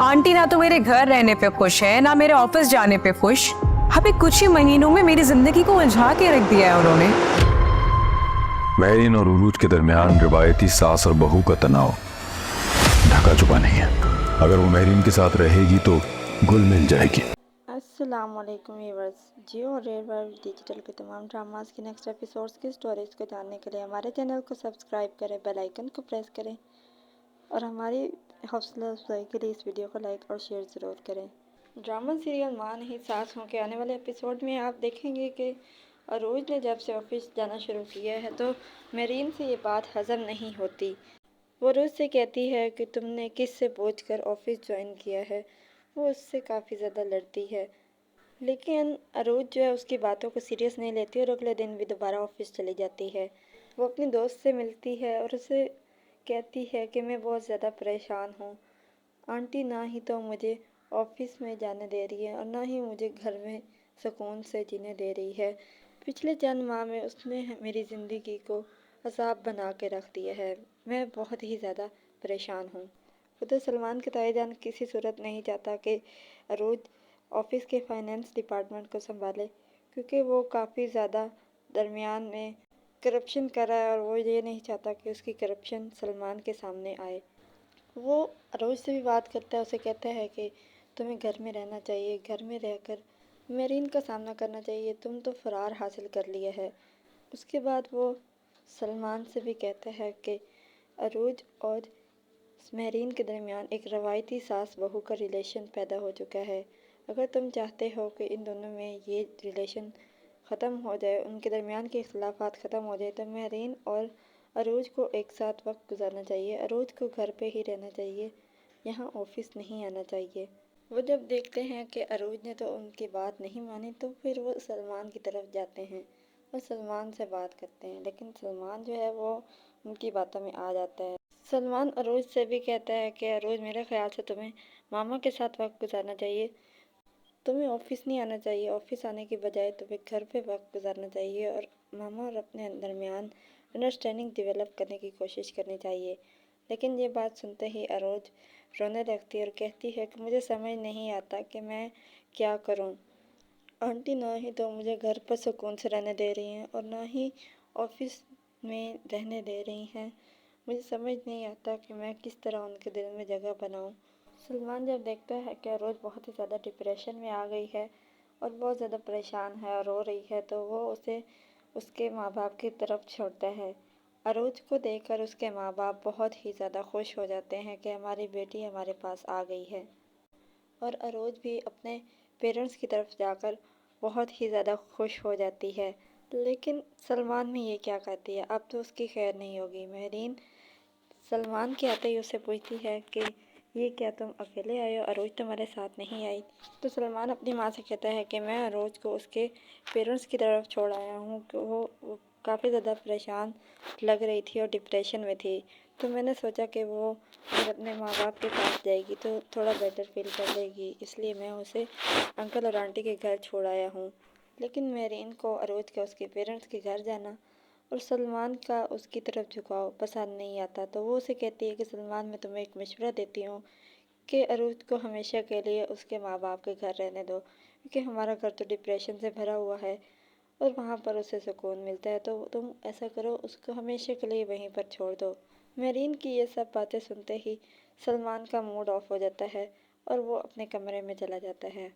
Aunty ना तो मेरे घर रहने पे खुश है, ना मेरे ऑफिस जाने पे खुश। अभी कुछ ही महीनों में मेरी जिंदगी को उलझा के रख दिया है उन्होंने। महरीन और उरूज के दरमियान रिवायती सास और बहू का तनाव ढका छुपा नहीं है। अगर वो महरीन के साथ रहेगी तो घुल मिल जाएगी। अस्सलामुअलैकुम व्यूअर्स, जियो और रेड वर्ल्ड डिजिटल के तमाम ड्रामास की नेक्स्ट एपिसोड्स की स्टोरीज को जानने के लिए हमारे चैनल को सब्सक्राइब करें, बेल आइकन को प्रेस करें और हमारी हौसला अफजाई के लिए इस वीडियो को लाइक और शेयर ज़रूर करें। ड्रामा सीरियल माँ नहीं सास हूँ के आने वाले एपिसोड में आप देखेंगे कि अरोज ने जब से ऑफिस जाना शुरू किया है तो मेरीन से ये बात हज़म नहीं होती। वो रोज़ से कहती है कि तुमने किस से पूछ कर ऑफिस ज्वाइन किया है। वो उससे काफ़ी ज़्यादा लड़ती है, लेकिन अरोज जो है उसकी बातों को सीरियस नहीं लेती और अगले दिन भी दोबारा ऑफिस चली जाती है। वो अपनी दोस्त से मिलती है और उसे कहती है कि मैं बहुत ज़्यादा परेशान हूँ। आंटी ना ही तो मुझे ऑफिस में जाने दे रही है और ना ही मुझे घर में सुकून से जीने दे रही है। पिछले चंद माह में उसने मेरी ज़िंदगी को अज़ाब बना के रख दिया है। मैं बहुत ही ज़्यादा परेशान हूँ। खुद सलमान के ताएजान किसी सूरत नहीं चाहता कि अरोज ऑफिस के फाइनेंस डिपार्टमेंट को संभाले, क्योंकि वो काफ़ी ज़्यादा दरमियान में करप्शन कर रहा है और वो ये नहीं चाहता कि उसकी करप्शन सलमान के सामने आए। वो अरोज से भी बात करता है, उसे कहता है कि तुम्हें घर में रहना चाहिए, घर में रहकर मेरीन का सामना करना चाहिए, तुम तो फरार हासिल कर लिया है। उसके बाद वो सलमान से भी कहता है कि अरोज और मेरीन के दरमियान एक रवायती सास बहू का रिलेशन पैदा हो चुका है। अगर तुम चाहते हो कि इन दोनों में ये रिलेशन ख़त्म हो जाए, उनके दरमियान के इख्तलाफात ख़त्म हो जाए, तो मेरीन और अरोज को एक साथ वक्त गुजारना चाहिए। अरोज को घर पे ही रहना चाहिए, यहाँ ऑफिस नहीं आना चाहिए। वो जब देखते हैं कि अरोज ने तो उनकी बात नहीं मानी, तो फिर वो सलमान की तरफ जाते हैं और सलमान से बात करते हैं, लेकिन सलमान जो है वो उनकी बातों में आ जाता है। सलमान अरोज से भी कहता है कि अरोज, मेरे ख्याल से तुम्हें मामा के साथ वक्त गुजारना चाहिए, तुम्हें ऑफिस नहीं आना चाहिए। ऑफिस आने के बजाय तुम्हें घर पे वक्त गुजारना चाहिए और मामा और अपने दरमियान अंडरस्टैंडिंग डेवलप करने की कोशिश करनी चाहिए। लेकिन ये बात सुनते ही अरोज रोने लगती है और कहती है कि मुझे समझ नहीं आता कि मैं क्या करूं। आंटी ना ही तो मुझे घर पर सुकून से रहने दे रही हैं और ना ही ऑफिस में रहने दे रही हैं। मुझे समझ नहीं आता कि मैं किस तरह उनके दिल में जगह बनाऊं। सलमान जब देखता है कि अरोज बहुत ही ज़्यादा डिप्रेशन में आ गई है और बहुत ज़्यादा परेशान है और रो रही है, तो वो उसे उसके माँ बाप की तरफ छोड़ता है। अरोज को देखकर उसके माँ बाप बहुत ही ज़्यादा खुश हो जाते हैं कि हमारी बेटी हमारे पास आ गई है, और अरोज भी अपने पेरेंट्स की तरफ जाकर बहुत ही ज़्यादा खुश हो जाती है। लेकिन सलमान में ये क्या कहती है, अब तो उसकी खैर नहीं होगी। मेहरीन सलमान के आते ही उससे पूछती है कि ये क्या तुम अकेले आए हो, अरोज तुम्हारे साथ नहीं आई? तो सलमान अपनी माँ से कहता है कि मैं अरोज को उसके पेरेंट्स की तरफ छोड़ आया हूँ कि वो काफ़ी ज़्यादा परेशान लग रही थी और डिप्रेशन में थी, तो मैंने सोचा कि वो जब अपने माँ बाप के पास जाएगी तो थोड़ा बेटर फील कर लेगी, इसलिए मैं उसे अंकल और आंटी के घर छोड़ आया हूँ। लेकिन मेरीन को अरोज का उसके पेरेंट्स के घर जाना और सलमान का उसकी तरफ झुकाव पसंद नहीं आता, तो वो उसे कहती है कि सलमान, मैं तुम्हें एक मशवरा देती हूँ कि अरोज को हमेशा के लिए उसके माँ बाप के घर रहने दो, क्योंकि हमारा घर तो डिप्रेशन से भरा हुआ है और वहाँ पर उसे सुकून मिलता है, तो तुम ऐसा करो, उसको हमेशा के लिए वहीं पर छोड़ दो। मेरीन की ये सब बातें सुनते ही सलमान का मूड ऑफ हो जाता है और वो अपने कमरे में चला जाता है।